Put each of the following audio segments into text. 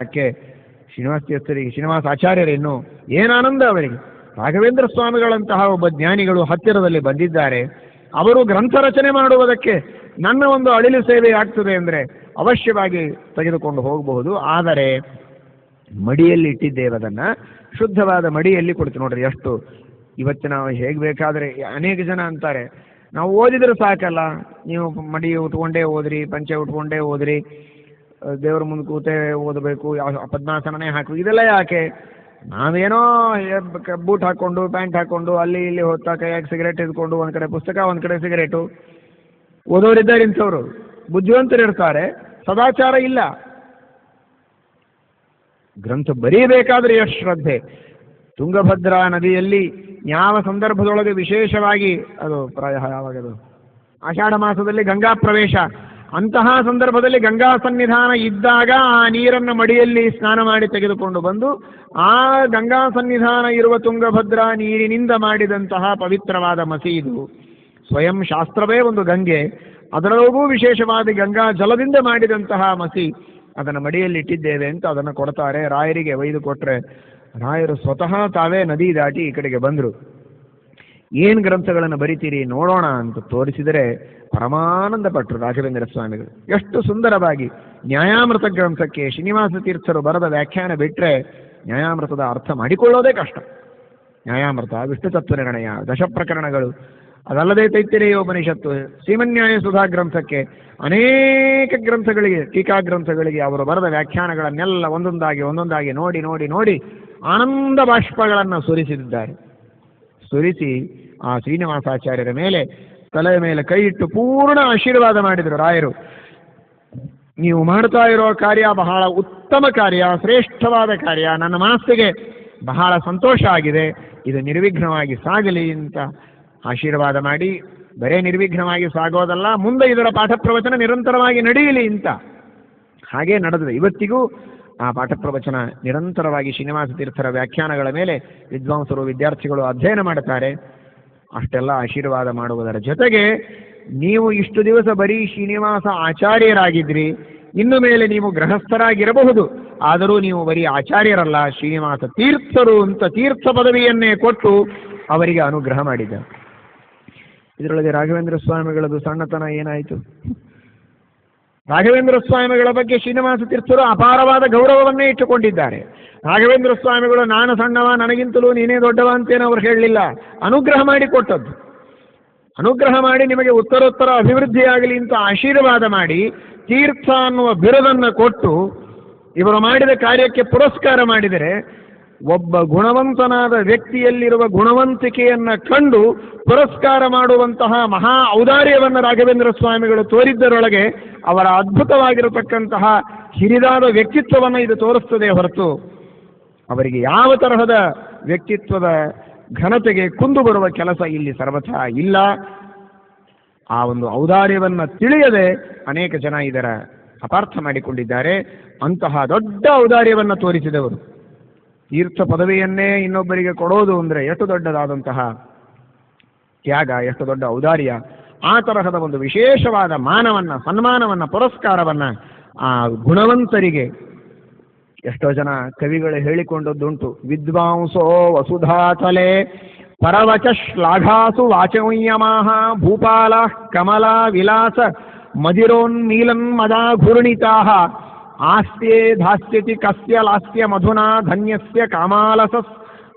ಯಾಕೆ ಶ್ರೀನಿವಾಸ ತೀರ್ಥರಿಗೆ ಶ್ರೀನಿವಾಸ ಆಚಾರ್ಯರೇನು ಏನು ಆನಂದ ಅವರಿಗೆ. ರಾಘವೇಂದ್ರ ಸ್ವಾಮಿಗಳಂತಹ ಒಬ್ಬ ಜ್ಞಾನಿಗಳು ಹತ್ತಿರದಲ್ಲಿ ಬಂದಿದ್ದಾರೆ. ಅವರು ಗ್ರಂಥ ರಚನೆ ಮಾಡುವುದಕ್ಕೆ ನನ್ನ ಒಂದು ಅಳಿಲು ಸೇವೆ ಆಗ್ತದೆ ಅಂದರೆ ಅವಶ್ಯವಾಗಿ ತೆಗೆದುಕೊಂಡು ಹೋಗಬಹುದು. ಆದರೆ ಮಡಿಯಲ್ಲಿ ಇಟ್ಟಿದ್ದೇವೆ, ಅದನ್ನು ಶುದ್ಧವಾದ ಮಡಿಯಲ್ಲಿ ಕೊಡ್ತೀವಿ. ನೋಡ್ರಿ ಎಷ್ಟು ಇವತ್ತು ನಾವು ಹೇಗೆ ಬೇಕಾದರೆ ಅನೇಕ ಜನ ಅಂತಾರೆ, ನಾವು ಓದಿದ್ರೆ ಸಾಕಲ್ಲ, ನೀವು ಮಡಿ ಉಟ್ಕೊಂಡೇ ಓದ್ರಿ, ಪಂಚೆ ಉಟ್ಕೊಂಡೇ ಓದ್ರಿ, ದೇವ್ರ ಮುಂದೆ ಕೂತೇ ಓದಬೇಕು, ಪದ್ಮಾಸನನೇ ಹಾಕು, ಇದೆಲ್ಲ ಯಾಕೆ? ನಾವೇನೋ ಬೂಟ್ ಹಾಕ್ಕೊಂಡು ಪ್ಯಾಂಟ್ ಹಾಕ್ಕೊಂಡು ಅಲ್ಲಿ ಇಲ್ಲಿ ಹೋಗ್ತಾ ಕೈಯಾಗಿ ಸಿಗರೇಟ್ ಇದ್ಕೊಂಡು ಒಂದು ಕಡೆ ಪುಸ್ತಕ ಒಂದು ಕಡೆ ಸಿಗರೇಟು ಓದೋರಿದ್ದಾರೆ. ಇಂಥವ್ರು ಬುದ್ಧಿವಂತರಿರ್ತಾರೆ, ಸದಾಚಾರ ಇಲ್ಲ. ಗ್ರಂಥ ಬರೀಬೇಕಾದ್ರೆ ಎಷ್ಟು ಶ್ರದ್ಧೆ. ತುಂಗಭದ್ರಾ ನದಿಯಲ್ಲಿ ಯಾವ ಸಂದರ್ಭದೊಳಗೆ ವಿಶೇಷವಾಗಿ ಅದು ಪ್ರಾಯ ಯಾವಾಗದು ಆಷಾಢ ಮಾಸದಲ್ಲಿ ಗಂಗಾ ಪ್ರವೇಶ, ಅಂತಹ ಸಂದರ್ಭದಲ್ಲಿ ಗಂಗಾ ಸನ್ನಿಧಾನ ಇದ್ದಾಗ ಆ ನೀರನ್ನು ಮಡಿಯಲ್ಲಿ ಸ್ನಾನ ಮಾಡಿ ತೆಗೆದುಕೊಂಡು ಬಂದು ಆ ಗಂಗಾ ಸನ್ನಿಧಾನ ಇರುವ ತುಂಗಭದ್ರಾ ನೀರಿನಿಂದ ಮಾಡಿದಂತಹ ಪವಿತ್ರವಾದ ಮಸೀದು, ಸ್ವಯಂ ಶಾಸ್ತ್ರವೇ ಒಂದು ಗಂಗೆ, ಅದರೊಳಗೂ ವಿಶೇಷವಾದ ಗಂಗಾ ಜಲದಿಂದ ಮಾಡಿದಂತಹ ಮಸಿ, ಅದನ್ನು ಮಡಿಯಲ್ಲಿ ಇಟ್ಟಿದ್ದೇವೆ ಅಂತ ಅದನ್ನು ಕೊಡ್ತಾರೆ. ರಾಯರಿಗೆ ಒಯ್ದು ಕೊಟ್ಟರೆ ರಾಯರು ಸ್ವತಃ ತಾವೇ ನದಿ ದಾಟಿ ಈ ಕಡೆಗೆ ಬಂದರು. ಏನು ಗ್ರಂಥಗಳನ್ನು ಬರಿತೀರಿ ನೋಡೋಣ ಅಂತ ತೋರಿಸಿದರೆ ಪರಮಾನಂದ ಪಟ್ಟರು ರಾಘವೇಂದ್ರ ಸ್ವಾಮಿಗಳು. ಎಷ್ಟು ಸುಂದರವಾಗಿ ನ್ಯಾಯಾಮೃತ ಗ್ರಂಥಕ್ಕೆ ಶ್ರೀನಿವಾಸ ತೀರ್ಥರು ಬರೆದ ವ್ಯಾಖ್ಯಾನ ಬಿಟ್ಟರೆ ನ್ಯಾಯಾಮೃತದ ಅರ್ಥ ಮಾಡಿಕೊಳ್ಳೋದೇ ಕಷ್ಟ. ನ್ಯಾಯಾಮೃತ, ವಿಷ್ಣು ತತ್ವ ನಿರ್ಣಯ, ದಶಪ್ರಕರಣಗಳು, ಅದಲ್ಲದೆ ತೈತ್ತಿರೇಯೋಪನಿಷತ್ತು, ಶ್ರೀಮನ್ಯಾಯ ಸುಧಾ ಗ್ರಂಥಕ್ಕೆ, ಅನೇಕ ಗ್ರಂಥಗಳಿಗೆ, ಟೀಕಾ ಗ್ರಂಥಗಳಿಗೆ ಅವರು ಬರೆದ ವ್ಯಾಖ್ಯಾನಗಳನ್ನೆಲ್ಲ ಒಂದೊಂದಾಗಿ ನೋಡಿ ನೋಡಿ ನೋಡಿ ಆನಂದ ಬಾಷ್ಪಗಳನ್ನು ಸುರಿಸಿದ್ದಾರೆ. ಸುರಿಸಿ ಆ ಶ್ರೀನಿವಾಸಾಚಾರ್ಯರ ಮೇಲೆ ತಲೆಯ ಮೇಲೆ ಕೈ ಇಟ್ಟು ಪೂರ್ಣ ಆಶೀರ್ವಾದ ಮಾಡಿದರು ರಾಯರು. ನೀವು ಮಾಡ್ತಾ ಇರೋ ಕಾರ್ಯ ಬಹಳ ಉತ್ತಮ ಕಾರ್ಯ, ಶ್ರೇಷ್ಠವಾದ ಕಾರ್ಯ, ನನ್ನ ಮನಸ್ಸಿಗೆ ಬಹಳ ಸಂತೋಷ ಆಗಿದೆ, ಇದು ನಿರ್ವಿಘ್ನವಾಗಿ ಸಾಗಲಿ ಅಂತ ಆಶೀರ್ವಾದ ಮಾಡಿ, ಬರೇ ನಿರ್ವಿಘ್ನವಾಗಿ ಸಾಗೋದಲ್ಲ, ಮುಂದೆ ಇದರ ಪಾಠ ಪ್ರವಚನ ನಿರಂತರವಾಗಿ ನಡೆಯಲಿ ಅಂತ ಹಾಗೇ ನಡೆದಿದೆ. ಇವತ್ತಿಗೂ ಆ ಪಾಠ ಪ್ರವಚನ ನಿರಂತರವಾಗಿ ಶ್ರೀನಿವಾಸ ತೀರ್ಥರ ವ್ಯಾಖ್ಯಾನಗಳ ಮೇಲೆ ವಿದ್ವಾಂಸರು ವಿದ್ಯಾರ್ಥಿಗಳು ಅಧ್ಯಯನ ಮಾಡುತ್ತಾರೆ. ಅಷ್ಟೆಲ್ಲ ಆಶೀರ್ವಾದ ಮಾಡುವುದರ ಜೊತೆಗೆ ನೀವು ಇಷ್ಟು ದಿವಸ ಬರೀ ಶ್ರೀನಿವಾಸ ಆಚಾರ್ಯರಾಗಿದ್ರಿ, ಇನ್ನು ಮೇಲೆ ನೀವು ಗೃಹಸ್ಥರಾಗಿರಬಹುದು, ಆದರೂ ನೀವು ಬರೀ ಆಚಾರ್ಯರಲ್ಲ, ಶ್ರೀನಿವಾಸ ತೀರ್ಥರು ಅಂತ ತೀರ್ಥ ಪದವಿಯನ್ನೇ ಕೊಟ್ಟು ಅವರಿಗೆ ಅನುಗ್ರಹ ಮಾಡಿದ್ದಾರೆ. ಇದರೊಳಗೆ ರಾಘವೇಂದ್ರ ಸ್ವಾಮಿಗಳದ್ದು ಸಣ್ಣತನ ಏನಾಯಿತು? ರಾಘವೇಂದ್ರ ಸ್ವಾಮಿಗಳ ಬಗ್ಗೆ ಶ್ರೀನಿವಾಸ ತೀರ್ಥರು ಅಪಾರವಾದ ಗೌರವವನ್ನೇ ಇಟ್ಟುಕೊಂಡಿದ್ದಾರೆ. ರಾಘವೇಂದ್ರ ಸ್ವಾಮಿಗಳು ನಾನು ಸಣ್ಣವ, ನನಗಿಂತಲೂ ನೀನೇ ದೊಡ್ಡವ ಅಂತೇನು ಅವರು ಹೇಳಲಿಲ್ಲ, ಅನುಗ್ರಹ ಮಾಡಿ ಕೊಟ್ಟದ್ದು. ಅನುಗ್ರಹ ಮಾಡಿ ನಿಮಗೆ ಉತ್ತರೋತ್ತರ ಅಭಿವೃದ್ಧಿಯಾಗಲಿ ಅಂತ ಆಶೀರ್ವಾದ ಮಾಡಿ ತೀರ್ಥ ಅನ್ನುವ ಬಿರುದನ್ನು ಕೊಟ್ಟು ಇವರು ಮಾಡಿದ ಕಾರ್ಯಕ್ಕೆ ಪುರಸ್ಕಾರ ಮಾಡಿದರೆ, ಒಬ್ಬ ಗುಣವಂತನಾದ ವ್ಯಕ್ತಿಯಲ್ಲಿರುವ ಗುಣವಂತಿಕೆಯನ್ನು ಕಂಡು ಪುರಸ್ಕಾರ ಮಾಡುವಂತಹ ಮಹಾ ಔದಾರ್ಯವನ್ನು ರಾಘವೇಂದ್ರ ಸ್ವಾಮಿಗಳು ತೋರಿದ್ದರೊಳಗೆ ಅವರ ಅದ್ಭುತವಾಗಿರತಕ್ಕಂತಹ ಹಿರಿದಾದ ವ್ಯಕ್ತಿತ್ವವನ್ನು ಇದು ತೋರಿಸ್ತದೆ ಹೊರತು ಅವರಿಗೆ ಯಾವ ತರಹದ ವ್ಯಕ್ತಿತ್ವದ ಘನತೆಗೆ ಕುಂದು ಬರುವ ಕೆಲಸ ಇಲ್ಲಿ ಸರ್ವಥಾ ಇಲ್ಲ. ಆ ಒಂದು ಔದಾರ್ಯವನ್ನು ತಿಳಿಯದೆ ಅನೇಕ ಜನ ಇದರ ಅಪಾರ್ಥ ಮಾಡಿಕೊಂಡಿದ್ದಾರೆ. ಅಂತಹ ದೊಡ್ಡ ಔದಾರ್ಯವನ್ನು ತೋರಿಸಿದವರು. ತೀರ್ಥ ಪದವಿಯನ್ನೇ ಇನ್ನೊಬ್ಬರಿಗೆ ಕೊಡೋದು ಅಂದರೆ ಎಷ್ಟು ದೊಡ್ಡದಾದಂತಹ ತ್ಯಾಗ, ಎಷ್ಟು ದೊಡ್ಡ ಔದಾರ್ಯ. ಆ ತರಹದ ಒಂದು ವಿಶೇಷವಾದ ಮಾನವನ್ನು, ಸನ್ಮಾನವನ್ನು, ಪುರಸ್ಕಾರವನ್ನು ಆ ಗುಣವಂತರಿಗೆ ಎಷ್ಟೋ ಜನ ಕವಿಗಳು ಹೇಳಿಕೊಂಡದ್ದುಂಟು. ವಿದ್ವಾಂಸೋ ವಸುಧಾತಲೆ ಪರವಚ ಶ್ಲಾಘಾಸು ವಾಚೋಯ್ಯಮಾಹ ಭೂಪಾಲ ಕಮಲ ವಿಲಾಸ ಮದಿರೋನ್ಮೀಲನ್ ಮದಾ ಘೂರ್ಣಿತಾಃ ಆಸ್ಯೆ ಧಾಸ್ಯತಿ ಕಸ್ಯ ಲಾಸ್ಯ ಮಧುನಾ ಧನ್ಯಸ್ಯ ಕಾಮಾಲಸಸ್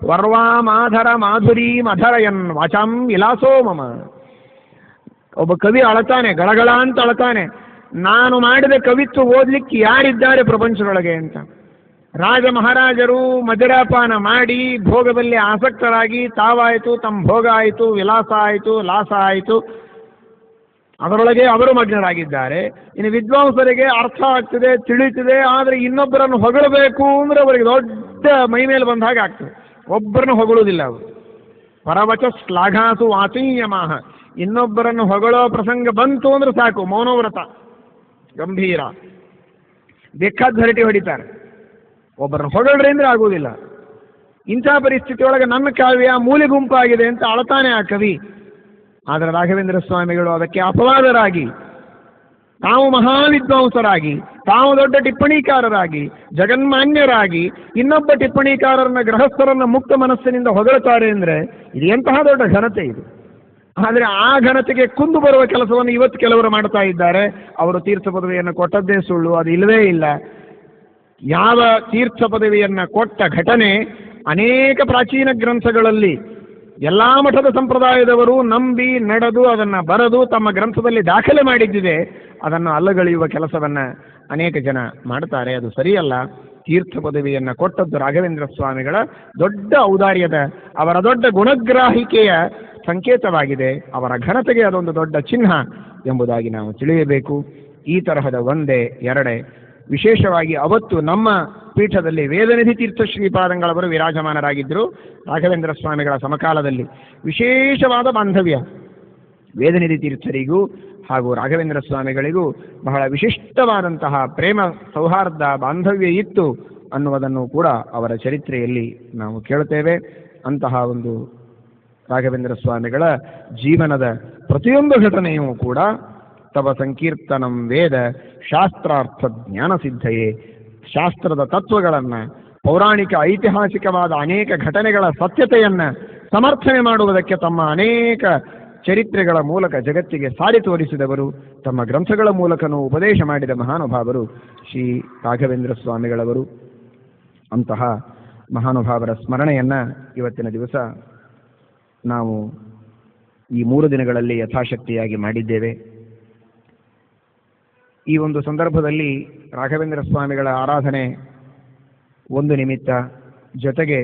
ವರ್ವಾ ಮಾಧರ ಮಾಧುರೀ ಮಧರಯನ್ ವಾಚಾಂ ವಿಲಾಸೋ ಮಮ. ಒಬ್ಬ ಕವಿ ಅಳತಾನೆ, ಗಳಗಳ ಅಂತ ಅಳತಾನೆ, ನಾನು ಮಾಡಿದ ಕವಿತ್ವ ಓದ್ಲಿಕ್ಕೆ ಯಾರಿದ್ದಾರೆ ಪ್ರಪಂಚದೊಳಗೆ ಅಂತ. ರಾಜ ಮಹಾರಾಜರು ಮದಿರಾಪಾನ ಮಾಡಿ ಭೋಗದಲ್ಲಿ ಆಸಕ್ತರಾಗಿ ತಾವಾಯಿತು, ತಮ್ಮ ಭೋಗ ಆಯಿತು, ವಿಲಾಸ ಆಯಿತು, ಲಾಸ ಆಯಿತು, ಅದರೊಳಗೆ ಅವರು ಮಗ್ನರಾಗಿದ್ದಾರೆ. ಇನ್ನು ವಿದ್ವಾಂಸರಿಗೆ ಅರ್ಥ ಆಗ್ತದೆ, ತಿಳಿಯುತ್ತದೆ, ಆದರೆ ಇನ್ನೊಬ್ಬರನ್ನು ಹೊಗಳಬೇಕು ಅಂದರೆ ಅವರಿಗೆ ದೊಡ್ಡ ಮೈ ಮೇಲೆ ಬಂದ ಹಾಗೆ ಆಗ್ತದೆ. ಒಬ್ಬರನ್ನು ಹೊಗಳುವುದಿಲ್ಲ ಅವರು. ಪರವಚ ಶ್ಲಾಘಾಸು ವಾಚೀಯಮಾಹ, ಇನ್ನೊಬ್ಬರನ್ನು ಹೊಗಳೋ ಪ್ರಸಂಗ ಬಂತು ಅಂದ್ರೆ ಸಾಕು, ಮೌನವ್ರತ, ಗಂಭೀರ, ಬೇಕಾದ ಹರಟಿ ಹೊಡಿತಾರೆ. ಒಬ್ಬರನ್ನು ಹೊಗಳ್ರಿ ಅಂದ್ರೆ ಆಗುವುದಿಲ್ಲ. ಇಂಥ ಪರಿಸ್ಥಿತಿಯೊಳಗೆ ನನ್ನ ಕಾವ್ಯ ಮೂಲೆ ಗುಂಪಾಗಿದೆ ಅಂತ ಅಳತಾನೆ ಆ ಕವಿ. ಆದರೆ ರಾಘವೇಂದ್ರ ಸ್ವಾಮಿಗಳು ಅದಕ್ಕೆ ಅಪವಾದರಾಗಿ ತಾವು ಮಹಾವಿದ್ವಾಂಸರಾಗಿ, ತಾವು ದೊಡ್ಡ ಟಿಪ್ಪಣಿಕಾರರಾಗಿ, ಜಗನ್ಮಾನ್ಯರಾಗಿ, ಇನ್ನೊಬ್ಬ ಟಿಪ್ಪಣಿಕಾರರನ್ನ ಗೃಹಸ್ಥರನ್ನ ಮುಕ್ತ ಮನಸ್ಸಿನಿಂದ ಹೊಗಳುತ್ತಾರೆ ಅಂದರೆ ಇದು ಎಂತಹ ದೊಡ್ಡ ಘನತೆ ಇದು. ಆದರೆ ಆ ಘನತೆಗೆ ಕುಂದು ಬರುವ ಕೆಲಸವನ್ನು ಇವತ್ತು ಕೆಲವರು ಮಾಡ್ತಾ ಇದ್ದಾರೆ. ಅವರು ತೀರ್ಥ ಪದವಿಯನ್ನು ಕೊಟ್ಟದ್ದೇ ಸುಳ್ಳು, ಅದು ಇಲ್ಲವೇ ಇಲ್ಲ. ಯಾವ ತೀರ್ಥ ಪದವಿಯನ್ನು ಕೊಟ್ಟ ಘಟನೆ ಅನೇಕ ಪ್ರಾಚೀನ ಗ್ರಂಥಗಳಲ್ಲಿ ಎಲ್ಲ ಮಠದ ಸಂಪ್ರದಾಯದವರು ನಂಬಿ ನಡೆದು ಅದನ್ನು ಬರೆದು ತಮ್ಮ ಗ್ರಂಥದಲ್ಲಿ ದಾಖಲೆ ಮಾಡಿದ್ದಿದೆ. ಅದನ್ನು ಅಲ್ಲಗಳೆಯುವ ಕೆಲಸವನ್ನು ಅನೇಕ ಜನ ಮಾಡ್ತಾರೆ. ಅದು ಸರಿಯಲ್ಲ. ತೀರ್ಥ ಪದವಿಯನ್ನು ಕೊಟ್ಟದ್ದು ರಾಘವೇಂದ್ರ ಸ್ವಾಮಿಗಳ ದೊಡ್ಡ ಔದಾರ್ಯದ, ಅವರ ದೊಡ್ಡ ಗುಣಗ್ರಾಹಿಕೆಯ ಸಂಕೇತವಾಗಿದೆ. ಅವರ ಘನತೆಗೆ ಅದೊಂದು ದೊಡ್ಡ ಚಿಹ್ನ ಎಂಬುದಾಗಿ ನಾವು ತಿಳಿಯಬೇಕು. ಈ ತರಹದ ಒಂದೇ ಎರಡೇ, ವಿಶೇಷವಾಗಿ ಅವತ್ತು ನಮ್ಮ ಪೀಠದಲ್ಲಿ ವೇದನಿಧಿ ತೀರ್ಥ ಶ್ರೀಪಾದಂಗಳವರು ವಿರಾಜಮಾನರಾಗಿದ್ದರು. ರಾಘವೇಂದ್ರ ಸ್ವಾಮಿಗಳ ಸಮಕಾಲದಲ್ಲಿ ವಿಶೇಷವಾದ ಬಾಂಧವ್ಯ ವೇದನಿಧಿ ತೀರ್ಥರಿಗೂ ಹಾಗೂ ರಾಘವೇಂದ್ರ ಸ್ವಾಮಿಗಳಿಗೂ ಬಹಳ ವಿಶಿಷ್ಟವಾದಂತಹ ಪ್ರೇಮ ಸೌಹಾರ್ದ ಬಾಂಧವ್ಯ ಇತ್ತು ಅನ್ನುವುದನ್ನು ಕೂಡ ಅವರ ಚರಿತ್ರೆಯಲ್ಲಿ ನಾವು ಕೇಳುತ್ತೇವೆ. ಅಂತಹ ಒಂದು ರಾಘವೇಂದ್ರ ಸ್ವಾಮಿಗಳ ಜೀವನದ ಪ್ರತಿಯೊಂದು ಘಟನೆಯೂ ಕೂಡ ತವ ಸಂಕೀರ್ತನಂ ವೇದ ಶಾಸ್ತ್ರಾರ್ಥ ಜ್ಞಾನ ಸಿದ್ಧಯೇ, ಶಾಸ್ತ್ರದ ತತ್ವಗಳನ್ನು, ಪೌರಾಣಿಕ ಐತಿಹಾಸಿಕವಾದ ಅನೇಕ ಘಟನೆಗಳ ಸತ್ಯತೆಯನ್ನು ಸಮರ್ಥನೆ ಮಾಡುವುದಕ್ಕೆ ತಮ್ಮ ಅನೇಕ ಚರಿತ್ರೆಗಳ ಮೂಲಕ ಜಗತ್ತಿಗೆ ಸಾರಿ ತೋರಿಸಿದವರು, ತಮ್ಮ ಗ್ರಂಥಗಳ ಮೂಲಕನೂ ಉಪದೇಶ ಮಾಡಿದ ಮಹಾನುಭಾವರು ಶ್ರೀ ರಾಘವೇಂದ್ರ ಸ್ವಾಮಿಗಳವರು. ಅಂತಹ ಮಹಾನುಭಾವರ ಸ್ಮರಣೆಯನ್ನು ಇವತ್ತಿನ ದಿವಸ ನಾವು ಈ 3 ದಿನಗಳಲ್ಲಿ ಯಥಾಶಕ್ತಿಯಾಗಿ ಮಾಡಿದ್ದೇವೆ. ಈ ಒಂದು ಸಂದರ್ಭದಲ್ಲಿ ರಾಘವೇಂದ್ರ ಸ್ವಾಮಿಗಳ ಆರಾಧನೆ ಒಂದು ನಿಮಿತ್ತ, ಜೊತೆಗೆ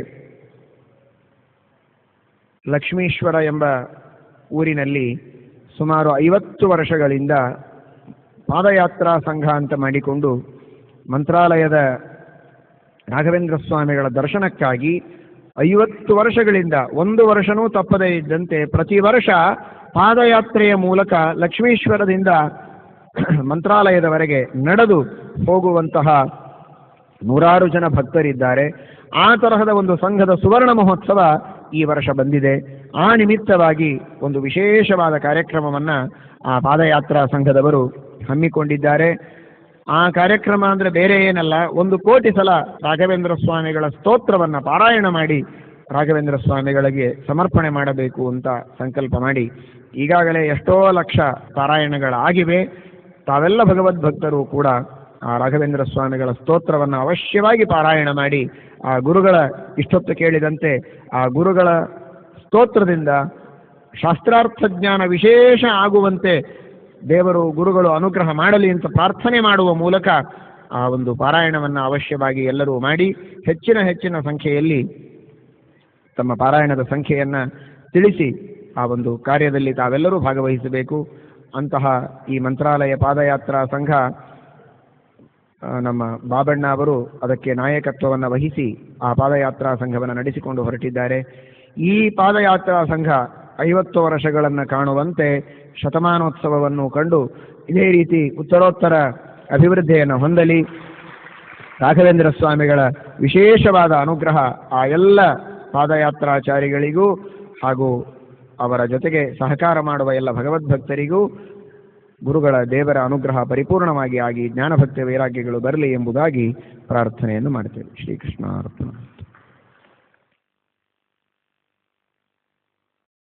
ಲಕ್ಷ್ಮೀಶ್ವರ ಎಂಬ ಊರಿನಲ್ಲಿ ಸುಮಾರು 50 ವರ್ಷಗಳಿಂದ ಪಾದಯಾತ್ರಾ ಸಂಘ ಅಂತ ಮಾಡಿಕೊಂಡು ಮಂತ್ರಾಲಯದ ರಾಘವೇಂದ್ರ ಸ್ವಾಮಿಗಳ ದರ್ಶನಕ್ಕಾಗಿ 50 ವರ್ಷಗಳಿಂದ ಒಂದು ವರ್ಷನೂ ತಪ್ಪದೇ ಇದ್ದಂತೆ ಪ್ರತಿ ವರ್ಷ ಪಾದಯಾತ್ರೆಯ ಮೂಲಕ ಲಕ್ಷ್ಮೀಶ್ವರದಿಂದ ಮಂತ್ರಾಲಯದವರೆಗೆ ನಡೆದು ಹೋಗುವಂತಹ 100 ಜನ ಭಕ್ತರಿದ್ದಾರೆ. ಆ ತರಹದ ಒಂದು ಸಂಘದ ಸುವರ್ಣ ಮಹೋತ್ಸವ ಈ ವರ್ಷ ಬಂದಿದೆ. ಆ ನಿಮಿತ್ತವಾಗಿ ಒಂದು ವಿಶೇಷವಾದ ಕಾರ್ಯಕ್ರಮವನ್ನು ಆ ಪಾದಯಾತ್ರಾ ಸಂಘದವರು ಹಮ್ಮಿಕೊಂಡಿದ್ದಾರೆ. ಆ ಕಾರ್ಯಕ್ರಮ ಅಂದರೆ ಬೇರೆ ಏನಲ್ಲ, 1 ಕೋಟಿ ಸಲ ರಾಘವೇಂದ್ರ ಸ್ವಾಮಿಗಳ ಸ್ತೋತ್ರವನ್ನು ಪಾರಾಯಣ ಮಾಡಿ ರಾಘವೇಂದ್ರ ಸ್ವಾಮಿಗಳಿಗೆ ಸಮರ್ಪಣೆ ಮಾಡಬೇಕು ಅಂತ ಸಂಕಲ್ಪ ಮಾಡಿ ಈಗಾಗಲೇ ಎಷ್ಟೋ ಲಕ್ಷ ಪಾರಾಯಣಗಳಾಗಿವೆ. ತಾವೆಲ್ಲ ಭಗವದ್ಭಕ್ತರು ಕೂಡ ಆ ರಾಘವೇಂದ್ರ ಸ್ವಾಮಿಗಳ ಸ್ತೋತ್ರವನ್ನು ಅವಶ್ಯವಾಗಿ ಪಾರಾಯಣ ಮಾಡಿ ಆ ಗುರುಗಳ ಇಷ್ಟೊತ್ತು ಕೇಳಿದಂತೆ ಆ ಗುರುಗಳ ಸ್ತೋತ್ರದಿಂದ ಶಾಸ್ತ್ರಾರ್ಥ ಜ್ಞಾನ ವಿಶೇಷ ಆಗುವಂತೆ ದೇವರು ಗುರುಗಳು ಅನುಗ್ರಹ ಮಾಡಲಿ ಅಂತ ಪ್ರಾರ್ಥನೆ ಮಾಡುವ ಮೂಲಕ ಆ ಒಂದು ಪಾರಾಯಣವನ್ನು ಅವಶ್ಯವಾಗಿ ಎಲ್ಲರೂ ಮಾಡಿ ಹೆಚ್ಚಿನ ಸಂಖ್ಯೆಯಲ್ಲಿ ತಮ್ಮ ಪಾರಾಯಣದ ಸಂಖ್ಯೆಯನ್ನು ತಿಳಿಸಿ ಆ ಒಂದು ಕಾರ್ಯದಲ್ಲಿ ತಾವೆಲ್ಲರೂ ಭಾಗವಹಿಸಬೇಕು. ಅಂತಹ ಈ ಮಂತ್ರಾಲಯ ಪಾದಯಾತ್ರಾ ಸಂಘ ನಮ್ಮ ಬಾಬಣ್ಣ ಅವರು ಅದಕ್ಕೆ ನಾಯಕತ್ವವನ್ನು ವಹಿಸಿ ಆ ಪಾದಯಾತ್ರಾ ಸಂಘವನ್ನು ನಡೆಸಿಕೊಂಡು ಹೊರಟಿದ್ದಾರೆ. ಈ ಪಾದಯಾತ್ರಾ ಸಂಘ 50 ವರ್ಷಗಳನ್ನು ಕಾಣುವಂತೆ ಶತಮಾನೋತ್ಸವವನ್ನು ಕಂಡು ಇದೇ ರೀತಿ ಉತ್ತರೋತ್ತರ ಅಭಿವೃದ್ಧಿಯನ್ನು ಹೊಂದಲಿ. ರಾಘವೇಂದ್ರ ಸ್ವಾಮಿಗಳ ವಿಶೇಷವಾದ ಅನುಗ್ರಹ ಆ ಎಲ್ಲ ಪಾದಯಾತ್ರಾಚಾರಿಗಳಿಗೂ ಹಾಗೂ ಅವರ ಜೊತೆಗೆ ಸಹಕಾರ ಮಾಡುವ ಎಲ್ಲ ಭಗವದ್ಭಕ್ತರಿಗೂ ಗುರುಗಳ ದೇವರ ಅನುಗ್ರಹ ಪರಿಪೂರ್ಣವಾಗಿ ಆಗಿ ಜ್ಞಾನಭಕ್ತಿ ವೈರಾಗ್ಯಗಳು ಬರಲಿ ಎಂಬುದಾಗಿ ಪ್ರಾರ್ಥನೆಯನ್ನು ಮಾಡ್ತೇವೆ. ಶ್ರೀಕೃಷ್ಣ ಅರ್ಪಣ.